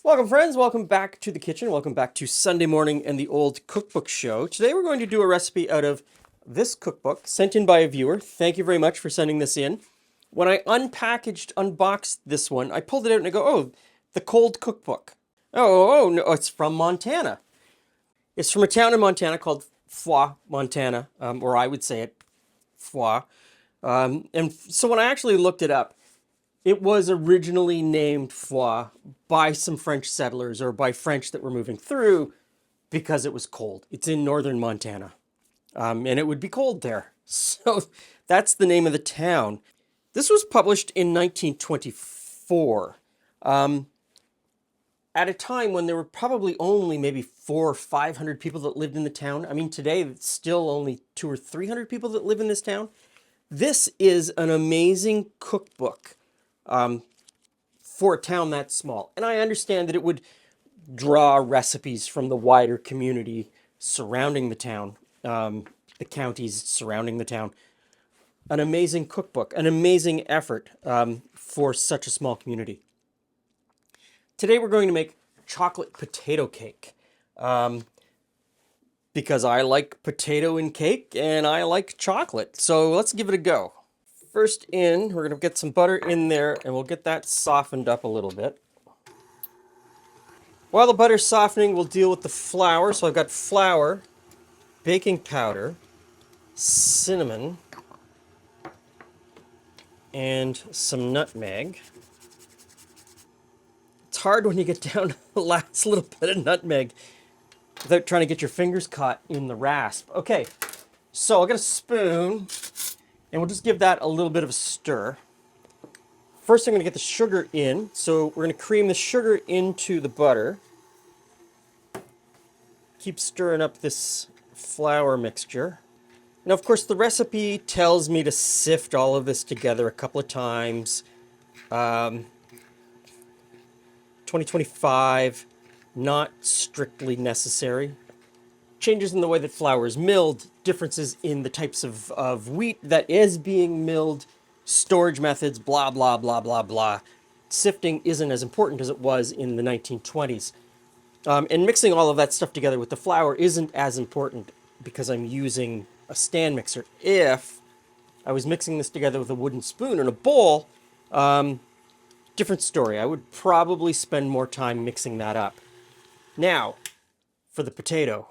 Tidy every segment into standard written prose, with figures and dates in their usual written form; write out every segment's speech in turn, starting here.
Welcome, friends. Welcome back to the kitchen. Welcome back to Sunday morning and the Old Cookbook Show. Today we're going to do a recipe out of this cookbook sent in by a viewer. Thank you very much for sending this in. When I unboxed this one, I pulled it out and I go, oh, the Cold Cookbook. Oh, no, it's from Montana. It's from a town in Montana called Froid, Montana, or I would say it, Froid. And so when I actually looked it up, it was originally named Froid by some French settlers or by French that were moving through because it was cold. It's in northern Montana, and it would be cold there. So that's the name of the town. This was published in 1924, at a time when there were probably only maybe 400 or 500 people that lived in the town. I mean, today it's still only 200 or 300 people that live in this town. This is an amazing cookbook for a town that small. And I understand that it would draw recipes from the wider community surrounding the town, the counties surrounding the town. An amazing cookbook, an amazing effort for such a small community. Today we're going to make chocolate potato cake because I like potato in cake and I like chocolate. So let's give it a go. First we're going to get some butter in there and we'll get that softened up a little bit. While the butter's softening, we'll deal with the flour. So I've got flour, baking powder, cinnamon, and some nutmeg. It's hard when you get down to the last little bit of nutmeg without trying to get your fingers caught in the rasp. Okay, so I'll get a spoon and we'll just give that a little bit of a stir. First, I'm going to get the sugar in. So we're going to cream the sugar into the butter. Keep stirring up this flour mixture. Now, of course, the recipe tells me to sift all of this together a couple of times. 2025, not strictly necessary. Changes in the way that flour is milled, differences in the types of wheat that is being milled, storage methods, blah, blah, blah, blah, blah. Sifting isn't as important as it was in the 1920s. And mixing all of that stuff together with the flour isn't as important because I'm using a stand mixer. If I was mixing this together with a wooden spoon in a bowl, different story. I would probably spend more time mixing that up. Now, for the potato.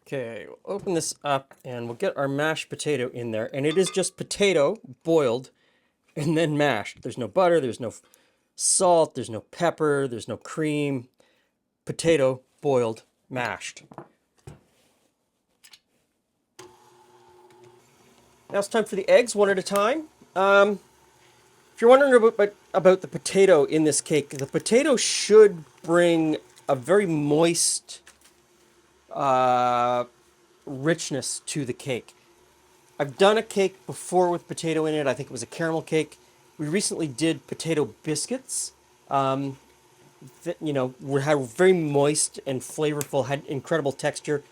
Okay, we'll open this up and we'll get our mashed potato in there. And it is just potato boiled and then mashed. There's no butter, there's no salt, there's no pepper, there's no cream. Potato boiled, mashed. Now it's time for the eggs, one at a time. If you're wondering about the potato in this cake, the potato should bring a very moist richness to the cake. I've done a cake before with potato in it. I think it was a caramel cake. We recently did potato biscuits that, were very moist and flavorful, had incredible texture.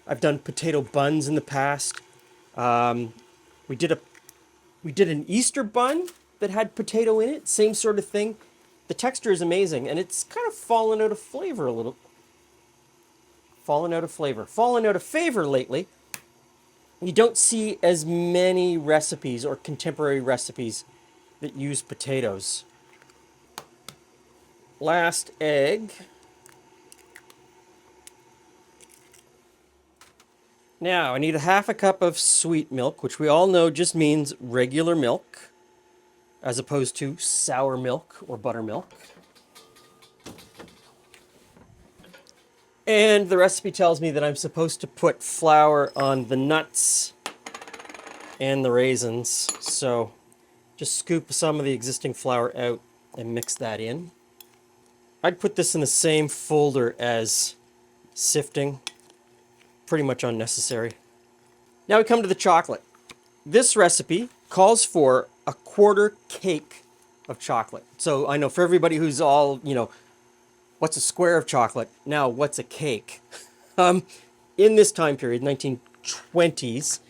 I've done potato buns in the past. We did an Easter bun that had potato in it, same sort of thing. The texture is amazing, and it's kind of fallen out of flavor a little. Fallen out of favor lately. You don't see as many recipes or contemporary recipes that use potatoes. Last egg. Now, I need a half a cup of sweet milk, which we all know just means regular milk, as opposed to sour milk or buttermilk. And the recipe tells me that I'm supposed to put flour on the nuts and the raisins. So just scoop some of the existing flour out and mix that in. I'd put this in the same folder as sifting. Pretty much unnecessary. Now we come to the chocolate. This recipe calls for a quarter cake of chocolate. So I know for everybody who's all, what's a square of chocolate? Now, what's a cake? In this time period, 1920s,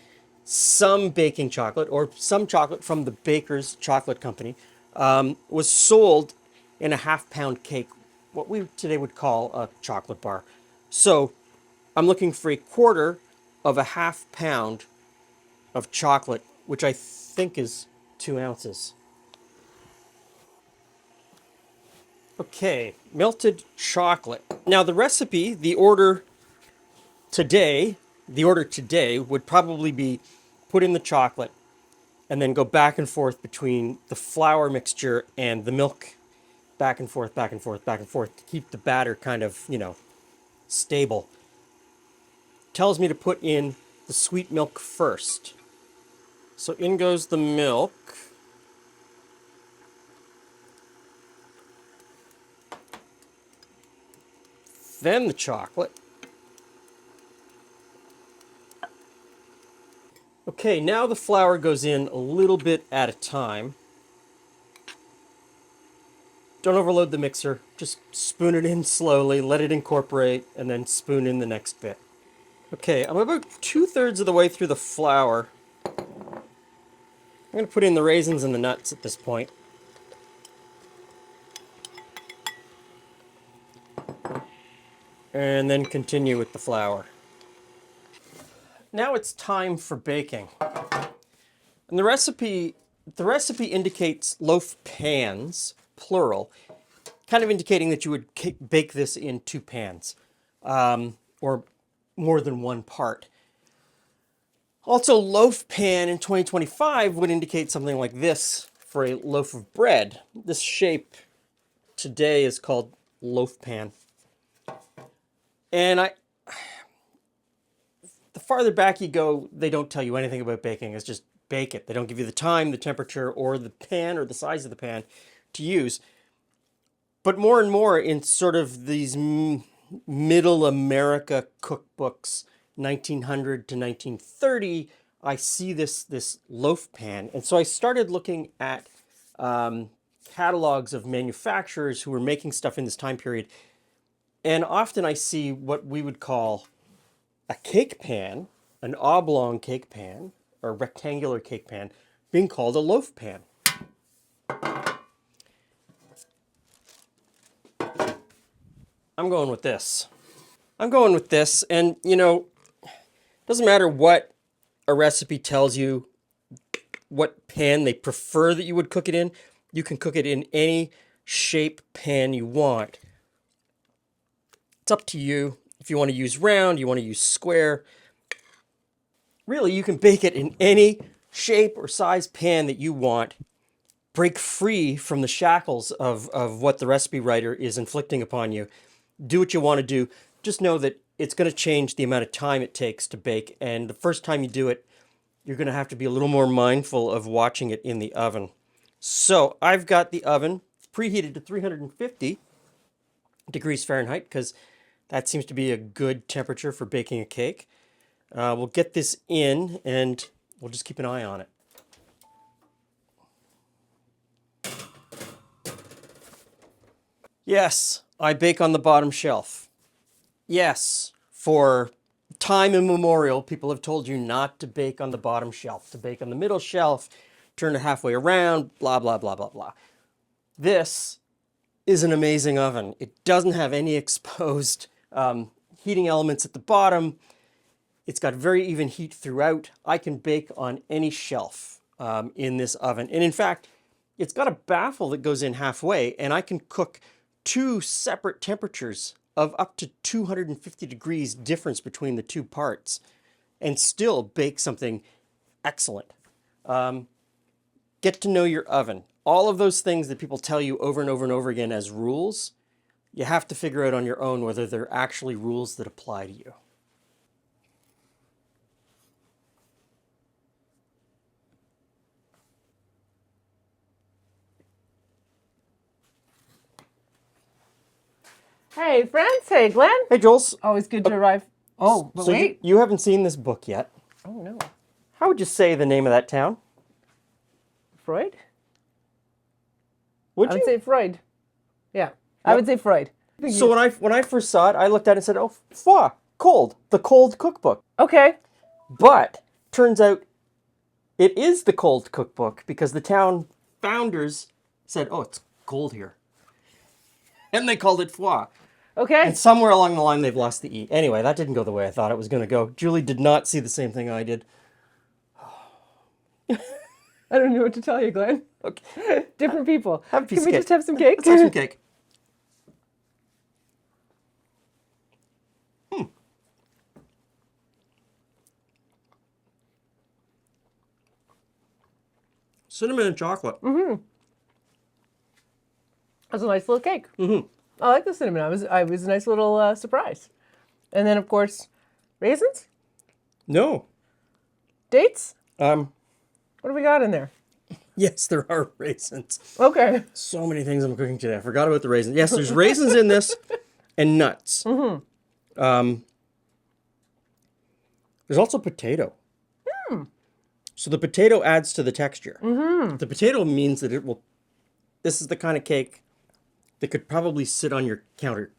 some baking chocolate or some chocolate from the Baker's Chocolate Company was sold in a half-pound cake what we today would call a chocolate bar. So I'm looking for a quarter of a half pound of chocolate, which I think is 2 ounces. Okay, melted chocolate. Now the recipe, the order today would probably be put in the chocolate and then go back and forth between the flour mixture and the milk. Back and forth, back and forth, back and forth to keep the batter kind of, stable. Tells me to put in the sweet milk first. So in goes the milk. Then the chocolate. Okay, now the flour goes in a little bit at a time. Don't overload the mixer. Just spoon it in slowly, let it incorporate, and then spoon in the next bit. Okay, I'm about 2/3 of the way through the flour. I'm going to put in the raisins and the nuts at this point. And then continue with the flour. Now it's time for baking. And the recipe indicates loaf pans, plural, kind of indicating that you would bake this in 2 pans, or more than one part. Also, loaf pan in 2025 would indicate something like this for a loaf of bread. This shape today is called loaf pan. And the farther back you go, they don't tell you anything about baking. It's just bake it. They don't give you the time, the temperature, or the pan, or the size of the pan to use. But more and more in sort of these middle America cookbooks, 1900 to 1930, I see this loaf pan. And so I started looking at catalogs of manufacturers who were making stuff in this time period. And often I see what we would call a cake pan, an oblong cake pan, or rectangular cake pan, being called a loaf pan. I'm going with this. And doesn't matter what a recipe tells you, what pan they prefer that you would cook it in. You can cook it in any shape pan you want. It's up to you. If you want to use round, you want to use square. Really, you can bake it in any shape or size pan that you want. Break free from the shackles of what the recipe writer is inflicting upon you. Do what you want to do. Just know that it's going to change the amount of time it takes to bake. And the first time you do it, you're going to have to be a little more mindful of watching it in the oven. So I've got the oven preheated to 350 degrees Fahrenheit because that seems to be a good temperature for baking a cake. We'll get this in and we'll just keep an eye on it. Yes, I bake on the bottom shelf. Yes, for time immemorial, people have told you not to bake on the bottom shelf, to bake on the middle shelf, turn it halfway around, blah, blah, blah, blah, blah. This is an amazing oven. It doesn't have any exposed heating elements at the bottom. It's got very even heat throughout. I can bake on any shelf in this oven. And in fact, it's got a baffle that goes in halfway, and I can cook 2 separate temperatures of up to 250 degrees difference between the 2 parts and still bake something excellent. Get to know your oven. All of those things that people tell you over and over and over again as rules, you have to figure out on your own whether they're actually rules that apply to you. Hey, friends. Hey, Glen. Hey, Jules. Always good to arrive. Oh, but So wait. you haven't seen this book yet. Oh, no. How would you say the name of that town? Freud? Would I you? would say Freud. Yeah, I would say Freud. So when I first saw it, I looked at it and said, "Oh, Froid, cold, the Cold Cookbook." Okay. But turns out it is the Cold Cookbook because the town founders said, "Oh, it's cold here." And they called it foie. Okay. And somewhere along the line, they've lost the E. Anyway, that didn't go the way I thought it was going to go. Julie did not see the same thing I did. I don't know what to tell you, Glenn. Okay. Different people. Have a piece Can of we cake. just have some cake? Let's have some cake. Cinnamon and chocolate. That's a nice little cake. I like the cinnamon. I was a nice little surprise. And then, of course, raisins, No. dates. Um. What do we got in there? Yes, there are raisins. Okay. So many things I'm cooking today. I forgot about the raisins. Yes, there's raisins in this and nuts. There's also potato. So the potato adds to the texture. The potato means that it will. This is the kind of cake that could probably sit on your counter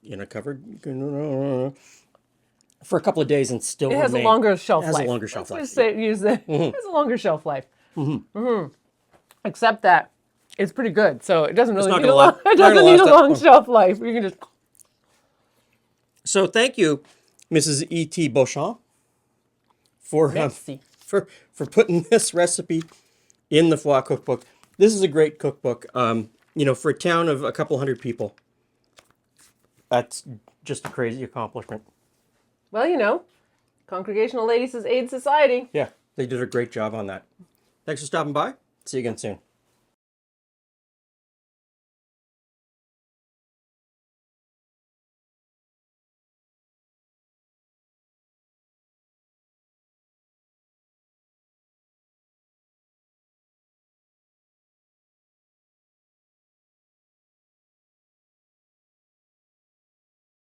in a cupboard for a couple of days and still It has a remain- longer shelf It has life. a longer shelf Let's life. just say, use it. It has a longer shelf life. Except that it's pretty good, so it doesn't really not need gonna a long, last- it not doesn't gonna need a last that long long. shelf life. You can just So thank you, Mrs. E.T. Beauchamp, Merci. for putting this recipe in the Froid cookbook. This is a great cookbook. For a town of a couple hundred people, that's just a crazy accomplishment. Well, Congregational Ladies' Aid Society. Yeah, they did a great job on that. Thanks for stopping by. See you again soon.